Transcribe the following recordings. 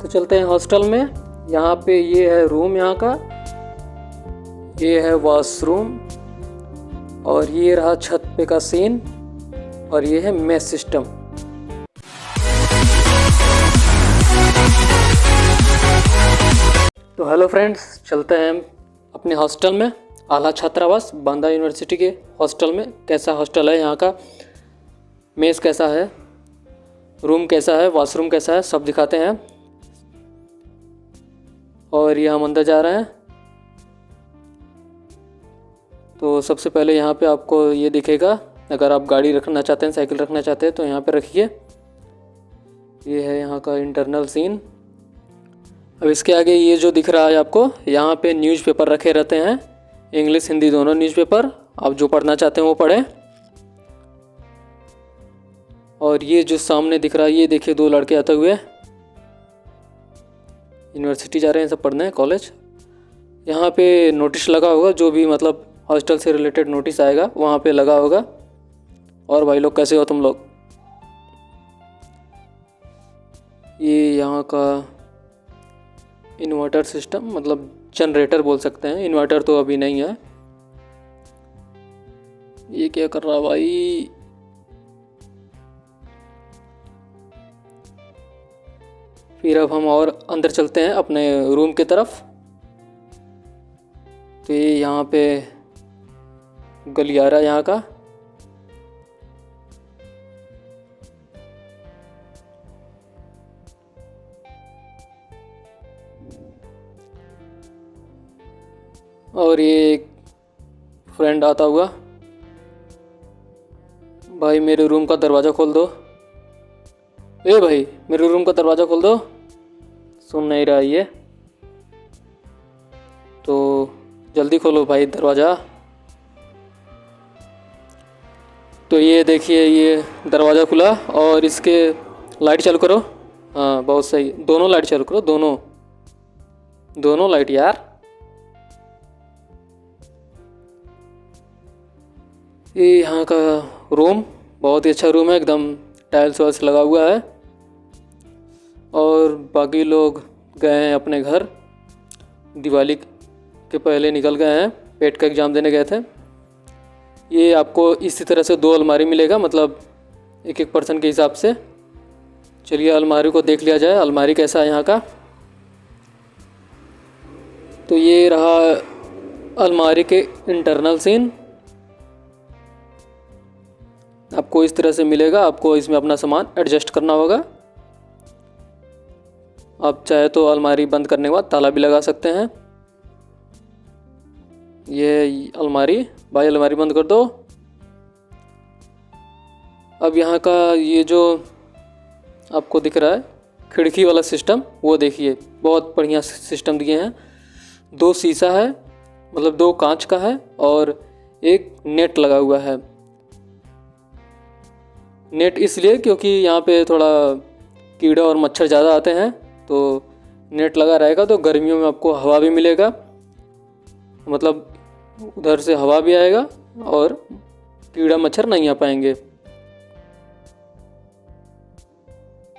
तो चलते हैं हॉस्टल में। यहाँ पे ये है रूम यहाँ का, ये है वॉशरूम, और ये रहा छत पे का सीन, और ये है मेस सिस्टम। तो हेलो फ्रेंड्स, चलते हैं अपने हॉस्टल में। आला छात्रावास बांदा यूनिवर्सिटी के हॉस्टल में। कैसा हॉस्टल है यहाँ का, मेस कैसा है, रूम कैसा है, वॉशरूम कैसा है, सब दिखाते हैं। और ये हम अंदर जा रहे हैं। तो सबसे पहले यहाँ पे आपको ये दिखेगा, अगर आप गाड़ी रखना चाहते हैं, साइकिल रखना चाहते हैं तो यहाँ पे रखिए। ये है यहाँ का इंटरनल सीन। अब इसके आगे ये जो दिख रहा है आपको, यहाँ पे न्यूज़पेपर रखे रहते हैं, इंग्लिश हिंदी दोनों न्यूज़पेपर। आप जो पढ़ना चाहते हैं वो पढ़ें। और ये जो सामने दिख रहा है, ये देखिए दो लड़के आते हुए यूनिवर्सिटी जा रहे हैं, सब पढ़ने कॉलेज। यहाँ पे नोटिस लगा होगा, जो भी मतलब हॉस्टल से रिलेटेड नोटिस आएगा वहाँ पे लगा होगा। और भाई लोग कैसे हो तुम लोग। ये यहाँ का इन्वर्टर सिस्टम, मतलब जनरेटर बोल सकते हैं, इन्वर्टर तो अभी नहीं है। ये क्या कर रहा भाई। फिर अब हम और अंदर चलते हैं अपने रूम की तरफ। तो ये यहाँ पे गलियारा यहाँ का। और ये एक फ्रेंड आता हुआ, भाई मेरे रूम का दरवाज़ा खोल दो, ए भाई मेरे रूम का दरवाज़ा खोल दो। सुन नहीं रहा ये, तो जल्दी खोलो भाई दरवाज़ा। तो ये देखिए, ये दरवाज़ा खुला और इसके लाइट चालू करो। हाँ बहुत सही, दोनों लाइट चालू करो, दोनों लाइट यार। ये यहाँ का रूम बहुत ही अच्छा रूम है, एकदम टाइल्स वाइल्स लगा हुआ है। और बाकी लोग गए हैं अपने घर, दिवाली के पहले निकल गए हैं, पेट का एग्ज़ाम देने गए थे। ये आपको इसी तरह से 2 अलमारी मिलेगा, मतलब एक पर्सन के हिसाब से। चलिए अलमारी को देख लिया जाए, अलमारी कैसा है यहाँ का। तो ये रहा अलमारी के इंटरनल सीन। आपको इस तरह से मिलेगा, आपको इसमें अपना सामान एडजस्ट करना होगा। आप चाहे तो अलमारी बंद करने के बाद ताला भी लगा सकते हैं। ये अलमारी, भाई अलमारी बंद कर दो। अब यहाँ का ये जो आपको दिख रहा है खिड़की वाला सिस्टम, वो देखिए बहुत बढ़िया सिस्टम दिए हैं। 2 शीशा है, मतलब 2 कांच का है, और एक नेट लगा हुआ है। नेट इसलिए क्योंकि यहाँ पे थोड़ा कीड़ा और मच्छर ज़्यादा आते हैं, तो नेट लगा रहेगा तो गर्मियों में आपको हवा भी मिलेगा, मतलब उधर से हवा भी आएगा और कीड़ा मच्छर नहीं आ पाएंगे।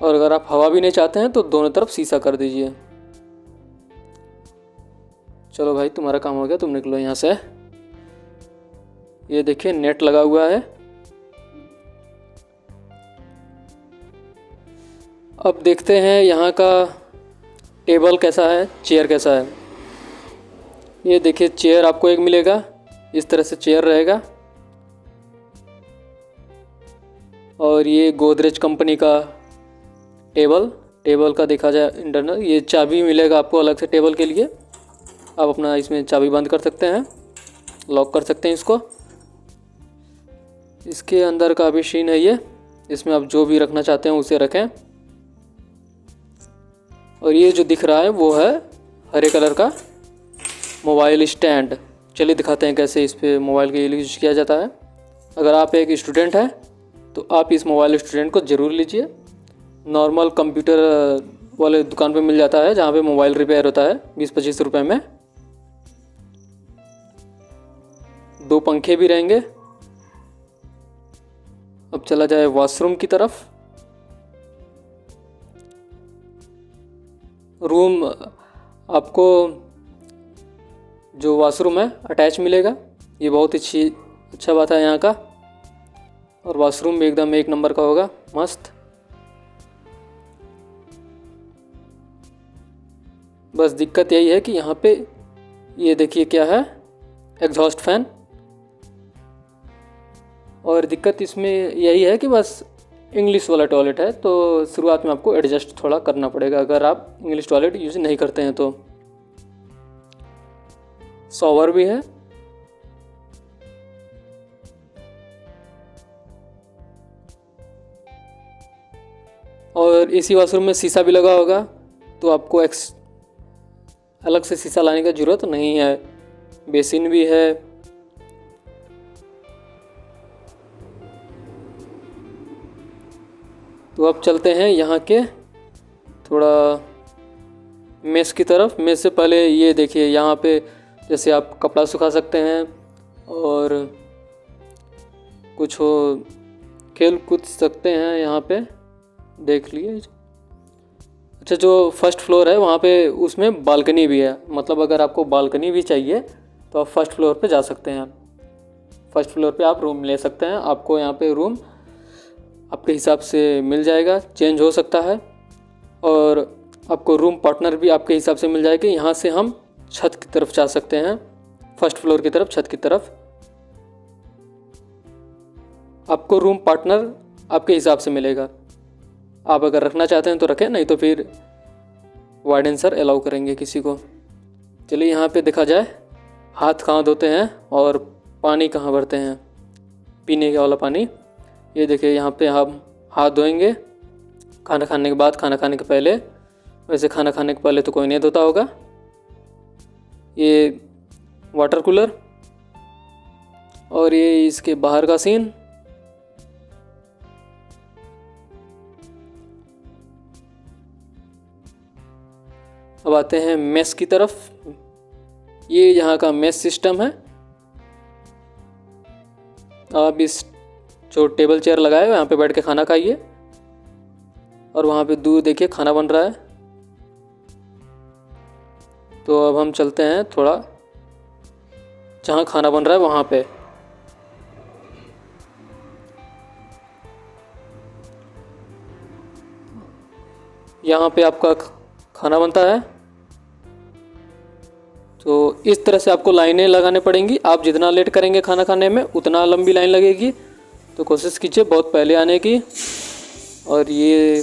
और अगर आप हवा भी नहीं चाहते हैं तो दोनों तरफ शीशा कर दीजिए। चलो भाई तुम्हारा काम हो गया, तुम निकलो यहाँ से। ये देखिए नेट लगा हुआ है। अब देखते हैं यहाँ का टेबल कैसा है, चेयर कैसा है। ये देखिए चेयर आपको एक मिलेगा, इस तरह से चेयर रहेगा। और ये गोदरेज कंपनी का टेबल का देखा जाए इंटरनल। ये चाबी मिलेगा आपको अलग से टेबल के लिए, आप अपना इसमें चाबी बंद कर सकते हैं, लॉक कर सकते हैं इसको। इसके अंदर का भी शीन है ये, इसमें आप जो भी रखना चाहते हैं उसे रखें। और ये जो दिख रहा है वो है हरे कलर का मोबाइल स्टैंड। चलिए दिखाते हैं कैसे इस पर मोबाइल का यूज़ किया जाता है। अगर आप एक स्टूडेंट हैं तो आप इस मोबाइल स्टैंड को ज़रूर लीजिए। नॉर्मल कंप्यूटर वाले दुकान पे मिल जाता है, जहाँ पे मोबाइल रिपेयर होता है, 20-25 रुपये में। 2 पंखे भी रहेंगे। अब चला जाए वॉशरूम की तरफ। रूम आपको जो वॉशरूम है अटैच मिलेगा, ये बहुत अच्छा बात है यहाँ का। और वॉशरूम भी एकदम एक नंबर का होगा, मस्त। बस दिक्कत यही है कि यहाँ पे ये देखिए क्या है, एग्जॉस्ट फैन। और दिक्कत इसमें यही है कि बस इंग्लिश वाला टॉयलेट है, तो शुरुआत में आपको एडजस्ट थोड़ा करना पड़ेगा अगर आप इंग्लिश टॉयलेट यूज़ नहीं करते हैं तो। शॉवर भी है। और इसी वॉशरूम में शीशा भी लगा होगा, तो आपको अलग से शीशा लाने की ज़रूरत नहीं है। बेसिन भी है। तो अब चलते हैं यहाँ के थोड़ा मेस की तरफ। मेस से पहले ये देखिए, यहाँ पे जैसे आप कपड़ा सुखा सकते हैं और कुछ हो खेल कूद सकते हैं यहाँ पे, देख लिए। अच्छा, जो फर्स्ट फ्लोर है वहाँ पे उसमें बालकनी भी है, मतलब अगर आपको बालकनी भी चाहिए तो आप फर्स्ट फ्लोर पे जा सकते हैं। फर्स्ट फ्लोर पे आप रूम ले सकते हैं। आपको यहाँ पे रूम आपके हिसाब से मिल जाएगा, चेंज हो सकता है। और आपको रूम पार्टनर भी आपके हिसाब से मिल जाएगा। यहाँ से हम छत की तरफ जा सकते हैं, फर्स्ट फ्लोर की तरफ, छत की तरफ। आपको रूम पार्टनर आपके हिसाब से मिलेगा। आप अगर रखना चाहते हैं तो रखें, नहीं तो फिर वार्डन सर अलाउ करेंगे किसी को। चलिए यहाँ पे देखा जाए हाथ कहाँ धोते हैं और पानी कहाँ भरते हैं, पीने का वाला पानी। ये देखिए यहाँ पे हम हाथ धोएंगे खाना खाने के बाद, खाना खाने के पहले। वैसे खाना खाने के पहले तो कोई नहीं धोता होगा। ये वाटर कूलर और ये इसके बाहर का सीन। अब आते हैं मेस की तरफ। ये यहाँ का मेस सिस्टम है। आप इस जो टेबल चेयर लगाए हो यहाँ पे बैठ के खाना खाइए। और वहाँ पे दूर देखिए खाना बन रहा है। तो अब हम चलते हैं थोड़ा जहाँ खाना बन रहा है वहाँ पे। यहाँ पे आपका खाना बनता है, तो इस तरह से आपको लाइनें लगाने पड़ेंगी। आप जितना लेट करेंगे खाना खाने में उतना लंबी लाइन लगेगी, तो कोशिश कीजिए बहुत पहले आने की। और ये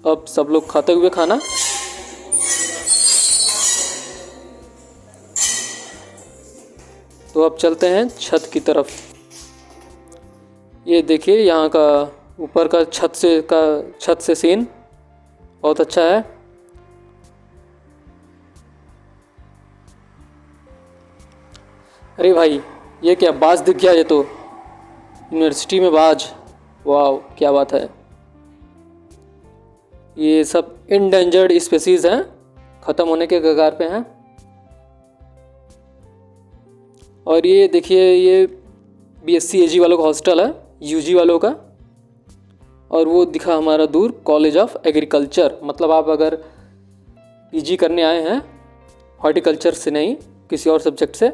अब सब लोग खाते हुए खाना। तो अब चलते हैं छत की तरफ। ये देखिए यहाँ का ऊपर का छत से सीन बहुत अच्छा है। अरे भाई, ये क्या बाज दिख गया? ये तो यूनिवर्सिटी में बाज, वाह क्या बात है। ये सब इंडेंजर्ड स्पीसीज हैं, ख़त्म होने के कगार पे हैं। और ये देखिए ये BSc AG वालों का हॉस्टल है, UG वालों का। और वो दिखा हमारा दूर कॉलेज ऑफ एग्रीकल्चर, मतलब आप अगर PG करने आए हैं हॉर्टिकल्चर से नहीं किसी और सब्जेक्ट से,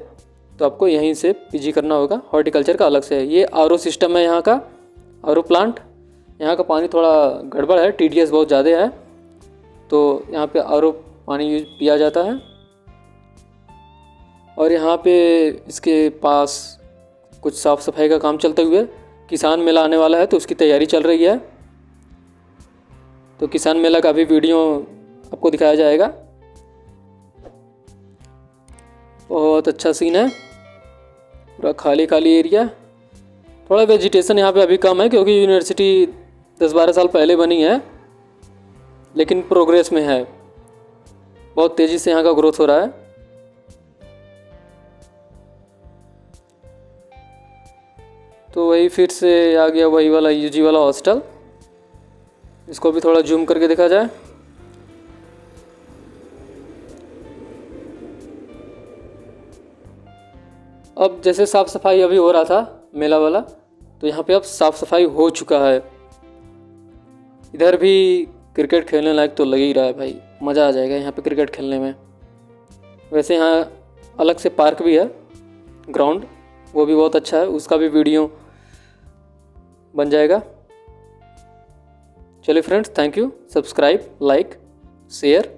तो आपको यहीं से PG करना होगा। हॉर्टिकल्चर का अलग से है। ये RO सिस्टम है यहाँ का, RO प्लांट। यहाँ का पानी थोड़ा गड़बड़ है, TDS बहुत ज़्यादा है, तो यहाँ पे RO पानी पिया जाता है। और यहाँ पे इसके पास कुछ साफ़ सफाई का काम चलते हुए, किसान मेला आने वाला है तो उसकी तैयारी चल रही है। तो किसान मेला का भी वीडियो आपको दिखाया जाएगा। बहुत अच्छा सीन है, पूरा खाली खाली एरिया। थोड़ा वेजिटेशन यहाँ पे अभी कम है क्योंकि यूनिवर्सिटी 10-12 साल पहले बनी है, लेकिन प्रोग्रेस में है। बहुत तेज़ी से यहाँ का ग्रोथ हो रहा है। तो वही फिर से आ गया वही वाला UG वाला हॉस्टल। इसको भी थोड़ा जूम करके देखा जाए। अब जैसे साफ़ सफाई अभी हो रहा था मेला वाला, तो यहाँ पे अब साफ़ सफाई हो चुका है। इधर भी क्रिकेट खेलने लायक तो लग ही रहा है भाई, मज़ा आ जाएगा यहाँ पे क्रिकेट खेलने में। वैसे यहाँ अलग से पार्क भी है, ग्राउंड, वो भी बहुत अच्छा है, उसका भी वीडियो बन जाएगा। चलिए friends, thank you. Subscribe, like, share